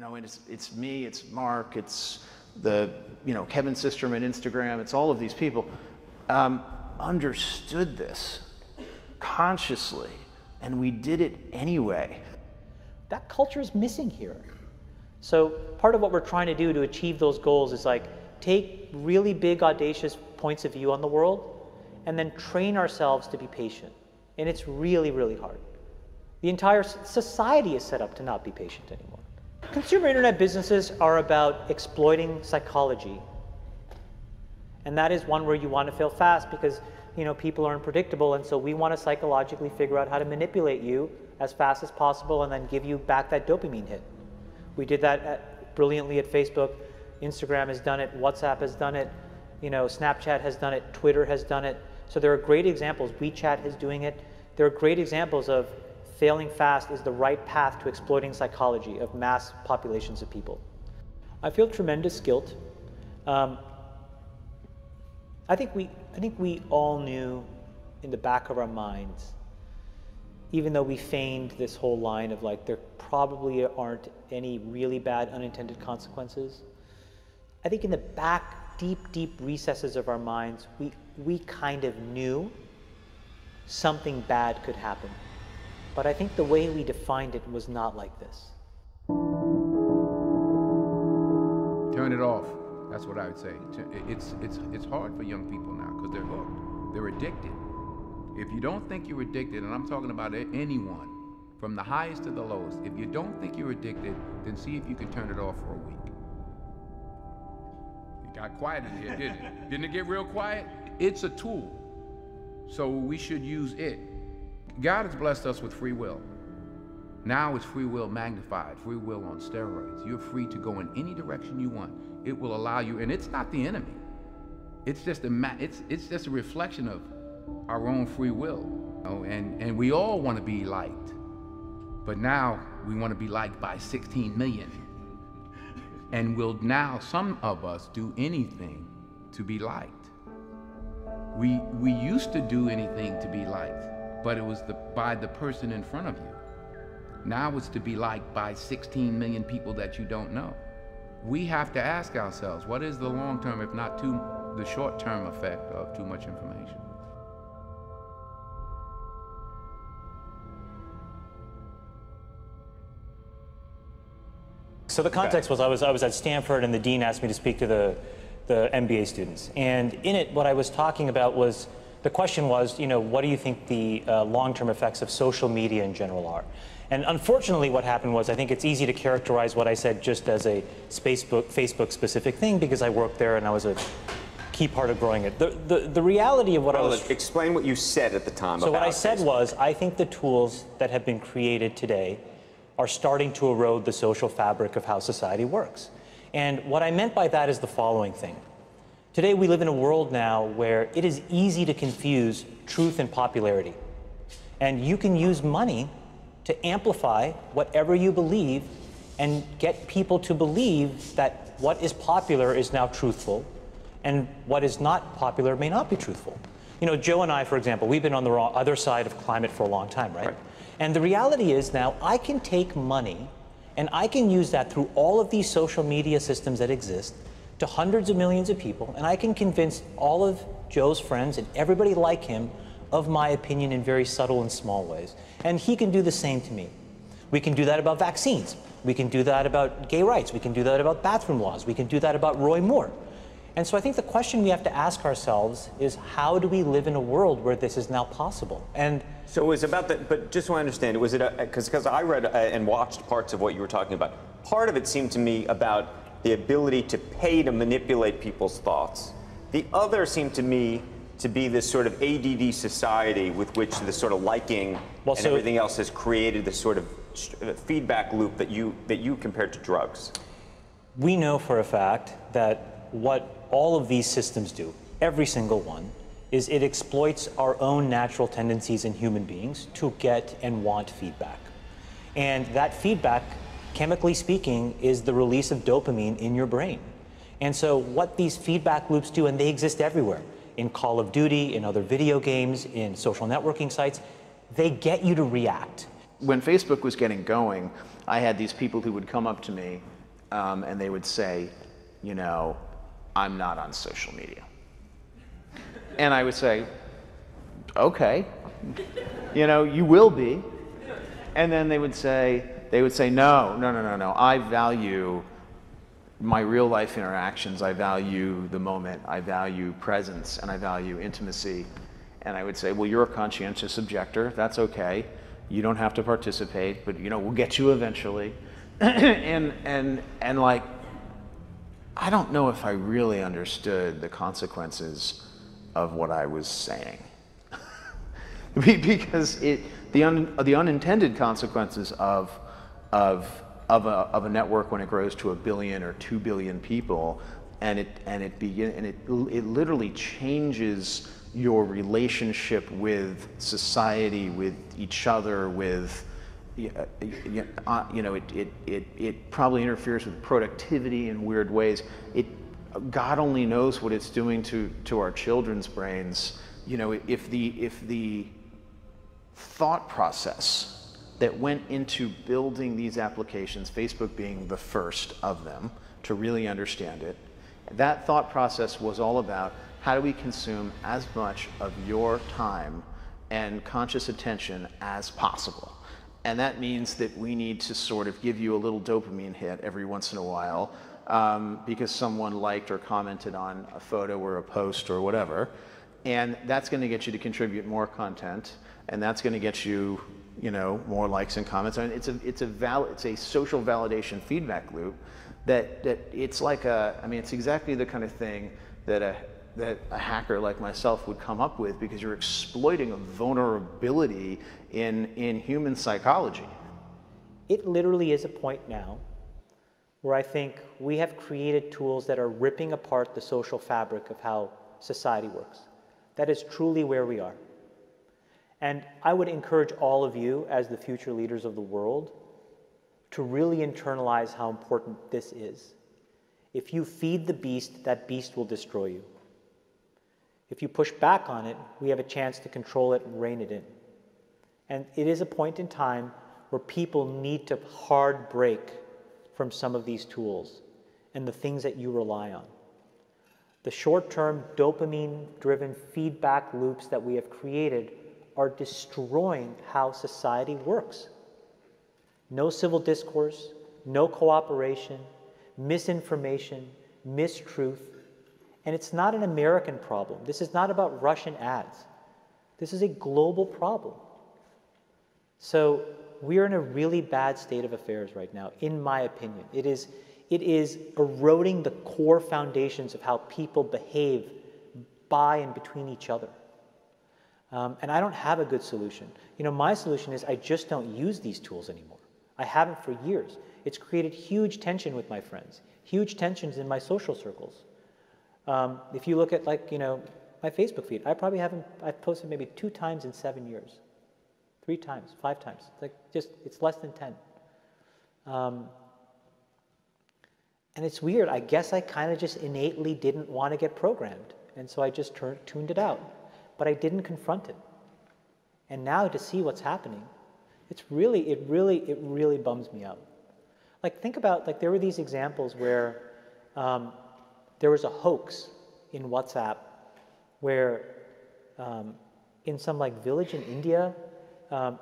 you know, and it's me, it's Mark, it's the, you know, Kevin Systrom at Instagram, it's all of these people, understood this consciously, and we did it anyway. That culture is missing here. So part of what we're trying to do to achieve those goals is like take really big, audacious points of view on the world and then train ourselves to be patient. And it's really, really hard. The entire society is set up to not be patient anymore. Consumer internet businesses are about exploiting psychology. And that is one where you want to fail fast because, you know, people are unpredictable, and so we want to psychologically figure out how to manipulate you as fast as possible and then give you back that dopamine hit. We did that brilliantly at Facebook. Instagram has done it, WhatsApp has done it, you know, Snapchat has done it, Twitter has done it. So there are great examples. WeChat is doing it. There are great examples of failing fast is the right path to exploiting psychology of mass populations of people. I feel tremendous guilt. I think we all knew in the back of our minds, even though we feigned this whole line of like there probably aren't any really bad unintended consequences. I think in the back, deep recesses of our minds, we kind of knew something bad could happen. But I think the way we defined it was not like this. Turn it off. That's what I would say. It's hard for young people now because they're hooked. They're addicted. If you don't think you're addicted, and I'm talking about anyone, from the highest to the lowest, if you don't think you're addicted, then see if you can turn it off for a week. It got quiet in here, didn't it? Didn't it get real quiet? It's a tool, so we should use it. God has blessed us with free will. Now it's free will magnified, free will on steroids. You're free to go in any direction you want. It will allow you, and it's not the enemy. It's just a reflection of our own free will. You know, and we all want to be liked. But now we want to be liked by 16 million. And will now, some of us, do anything to be liked. We used to do anything to be liked, but it was by the person in front of you. Now it's to be liked by 16 million people that you don't know. We have to ask ourselves, what is the long-term, if not the short-term effect of too much information? So the context was I was at Stanford and the dean asked me to speak to the MBA students. And in it, what I was talking about was, the question was, you know, what do you think the long-term effects of social media in general are? And unfortunately what happened was, I think it's easy to characterize what I said just as a Facebook specific thing because I worked there and I was a key part of growing it. The reality of what I was... Explain what you said at the time. So what I said was, I think the tools that have been created today are starting to erode the social fabric of how society works. And what I meant by that is the following thing. Today we live in a world now where it is easy to confuse truth and popularity. And you can use money to amplify whatever you believe and get people to believe that what is popular is now truthful and what is not popular may not be truthful. You know, Joe and I, for example, we've been on the other side of climate for a long time, right? And the reality is now I can take money and I can use that through all of these social media systems that exist to hundreds of millions of people, and I can convince all of Joe's friends and everybody like him of my opinion in very subtle and small ways. And he can do the same to me. We can do that about vaccines. We can do that about gay rights. We can do that about bathroom laws. We can do that about Roy Moore. And so I think the question we have to ask ourselves is, how do we live in a world where this is now possible? And so it was about that, but just so I understand, was it because I read and watched parts of what you were talking about. Part of it seemed to me about the ability to pay to manipulate people's thoughts. The other seemed to me to be this sort of ADD society with which this sort of liking and everything else has created this sort of feedback loop that you compared to drugs. We know for a fact that what all of these systems do, every single one, is it exploits our own natural tendencies in human beings to get and want feedback. And that feedback, chemically speaking, is the release of dopamine in your brain. And so what these feedback loops do, and they exist everywhere, in Call of Duty, in other video games, in social networking sites, they get you to react. when Facebook was getting going, I had these people who would come up to me and they would say, you know, I'm not on social media. And I would say, okay, you know, you will be. And then they would say, no, I value my real life interactions. I value the moment. I value presence, and I value intimacy. And I would say, well, you're a conscientious objector. That's okay. You don't have to participate, but you know, we'll get you eventually. and like, I don't know if I really understood the consequences of what I was saying. Because the unintended consequences of a network when it grows to 1 billion or 2 billion people, and it literally changes your relationship with society, with each other, with you know, it probably interferes with productivity in weird ways. God only knows what it's doing to our children's brains. You know, if the thought process that went into building these applications, Facebook being the first of them to really understand it, that thought process was all about how do we consume as much of your time and conscious attention as possible. And that means that we need to sort of give you a little dopamine hit every once in a while because someone liked or commented on a photo or a post or whatever. And that's going to get you to contribute more content, and that's going to get you, you know, more likes and comments. I mean, it's a social validation feedback loop that it's like it's exactly the kind of thing that a hacker like myself would come up with, because you're exploiting a vulnerability in human psychology. It literally is a point now where I think we have created tools that are ripping apart the social fabric of how society works. That is truly where we are. And I would encourage all of you, as the future leaders of the world, to really internalize how important this is. If you feed the beast, that beast will destroy you. If you push back on it, we have a chance to control it and rein it in. And it is a point in time where people need to hard break from some of these tools and the things that you rely on. The short-term dopamine-driven feedback loops that we have created are destroying how society works. No civil discourse, no cooperation, misinformation, mistruth. And it's not an American problem. This is not about Russian ads. This is a global problem. So we're in a really bad state of affairs right now, in my opinion. It is eroding the core foundations of how people behave by and between each other. And I don't have a good solution. You know, my solution is I just don't use these tools anymore. I haven't for years. It's created huge tension with my friends, huge tensions in my social circles. If you look at, like, you know, my Facebook feed, I've posted maybe 2 times in 7 years. 3 times, 5 times. It's less than 10. And it's weird. I guess I kind of just innately didn't want to get programmed. And so I just tuned it out. But I didn't confront it. And now to see what's happening, it really bums me out. Like, think about, like, there were these examples where there was a hoax in WhatsApp where in some, like, village in India,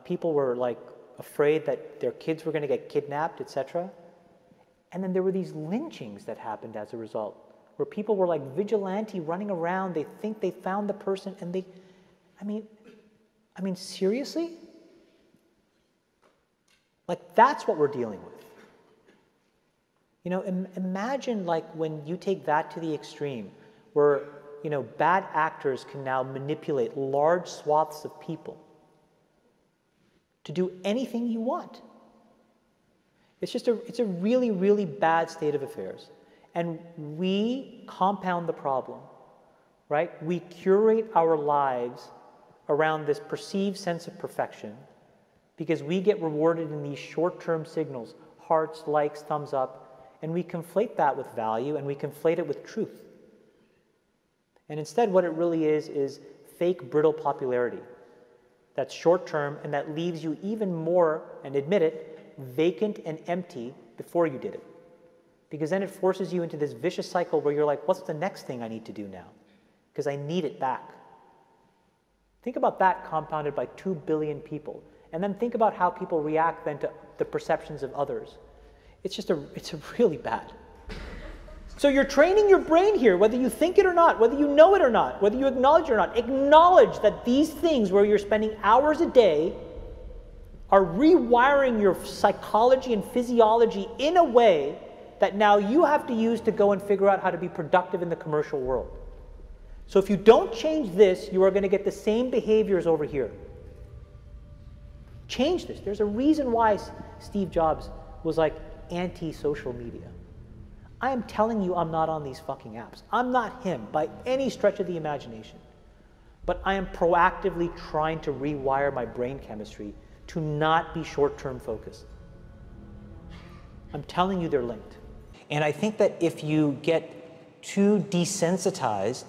people were, like, afraid that their kids were going to get kidnapped, etc. And then there were these lynchings that happened as a result, where people were like vigilante running around. They think they found the person, and I mean, seriously? Like, that's what we're dealing with. You know, imagine, like, when you take that to the extreme, where, you know, bad actors can now manipulate large swaths of people to do anything you want. It's a really, really bad state of affairs. And we compound the problem, right? We curate our lives around this perceived sense of perfection because we get rewarded in these short-term signals, hearts, likes, thumbs up, and we conflate that with value, and we conflate it with truth. And instead, what it really is fake, brittle popularity. that's short-term and that leaves you even more, and admit it, vacant and empty before you did it. Because then it forces you into this vicious cycle where you're like, what's the next thing I need to do now? Because I need it back. Think about that compounded by 2 billion people. And then think about how people react then to the perceptions of others. It's really bad. So you're training your brain here, whether you think it or not, whether you know it or not, whether you acknowledge it or not. Acknowledge that these things where you're spending hours a day are rewiring your psychology and physiology in a way that now you have to use to go and figure out how to be productive in the commercial world. So if you don't change this, you are going to get the same behaviors over here. Change this. There's a reason why Steve Jobs was like anti-social media. I am telling you I'm not on these fucking apps. I'm not him by any stretch of the imagination. But I am proactively trying to rewire my brain chemistry to not be short-term focused. I'm telling you they're linked. And I think that if you get too desensitized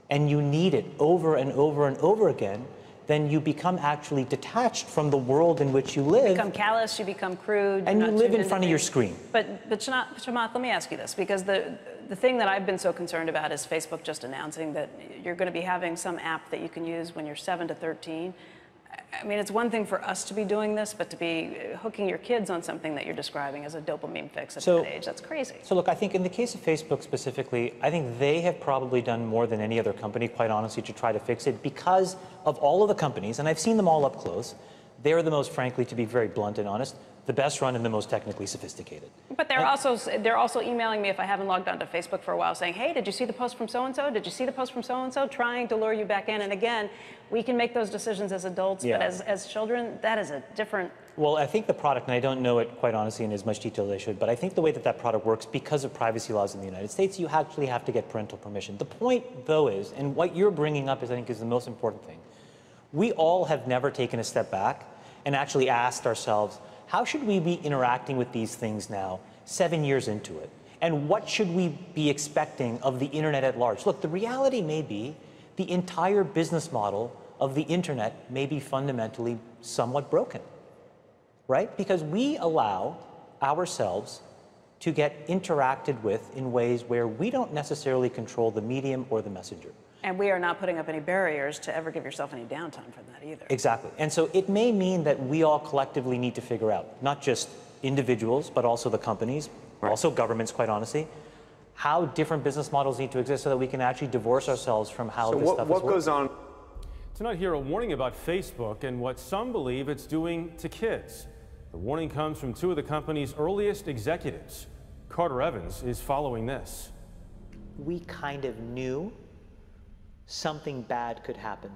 and you need it over and over and over again, then you become actually detached from the world in which you live. You become callous, you become crude. And you live in front of your screen. But Chamath, let me ask you this, because the thing that I've been so concerned about is Facebook just announcing that you're going to be having some app that you can use when you're 7 to 13. I mean, it's one thing for us to be doing this, but to be hooking your kids on something that you're describing as a dopamine fix at that age, that's crazy. So look, I think in the case of Facebook specifically, I think they have probably done more than any other company, quite honestly, to try to fix it because of all of the companies, and I've seen them all up close. They're the most, frankly, to be very blunt and honest, the best run and the most technically sophisticated. But they're also emailing me if I haven't logged onto Facebook for a while saying, hey, did you see the post from so-and-so? Did you see the post from so-and-so? Trying to lure you back in. And again, we can make those decisions as adults, but as children, that is a different... Well, I think the product, and I don't know it quite honestly in as much detail as I should, but I think the way that that product works, because of privacy laws in the United States, you actually have to get parental permission. The point, though, is, and what you're bringing up is, I think, is the most important thing. We all have never taken a step back and actually asked ourselves, how should we be interacting with these things now, 7 years into it? And what should we be expecting of the internet at large? Look, the reality may be the entire business model of the internet may be fundamentally somewhat broken, right? Because we allow ourselves to get interacted with in ways where we don't necessarily control the medium or the messenger. And we are not putting up any barriers to ever give yourself any downtime from that either. Exactly. And so it may mean that we all collectively need to figure out, not just individuals, but also the companies, also governments, quite honestly, how different business models need to exist so that we can actually divorce ourselves from how this stuff is what goes on? Tonight here, a warning about Facebook and what some believe it's doing to kids. The warning comes from two of the company's earliest executives. Carter Evans is following this. We kind of knew something bad could happen.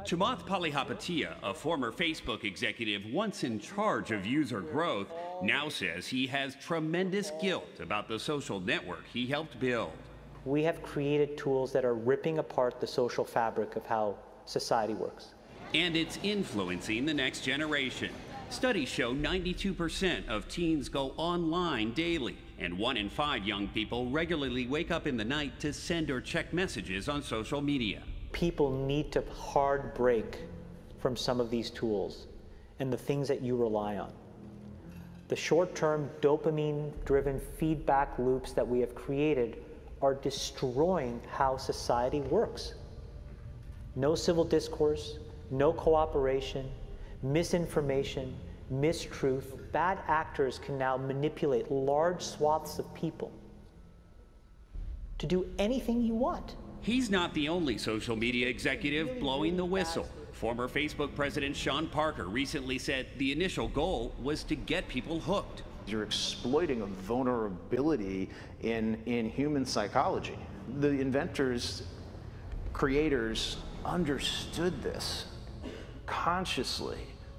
Chamath Palihapitiya, a former Facebook executive once in charge of user growth, now says he has tremendous guilt about the social network he helped build. We have created tools that are ripping apart the social fabric of how society works. And it's influencing the next generation. Studies show 92% of teens go online daily, and 1 in 5 young people regularly wake up in the night to send or check messages on social media. People need to hard break from some of these tools and the things that you rely on. The short-term dopamine-driven feedback loops that we have created are destroying how society works. No civil discourse, no cooperation, misinformation, mistruth. Bad actors can now manipulate large swaths of people to do anything you want. He's not the only social media executive blowing the whistle. Former Facebook president Sean Parker recently said the initial goal was to get people hooked. You're exploiting a vulnerability in human psychology. The inventors, creators understood this consciously,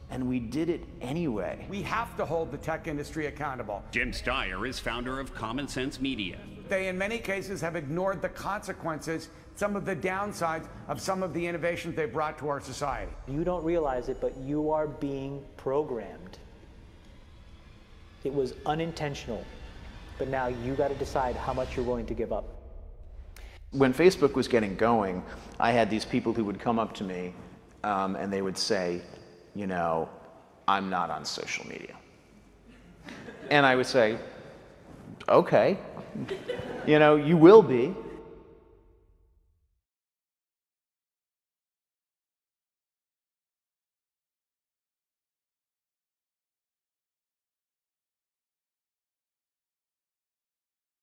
and we did it anyway. We have to hold the tech industry accountable. Jim Steyer is founder of Common Sense Media. They, in many cases, have ignored the consequences, some of the downsides of some of the innovations they brought to our society. You don't realize it, but you are being programmed. It was unintentional, but now you got to decide how much you're willing to give up. When Facebook was getting going, I had these people who would come up to me and they would say, you know, I'm not on social media. And I would say, okay, you know, you will be.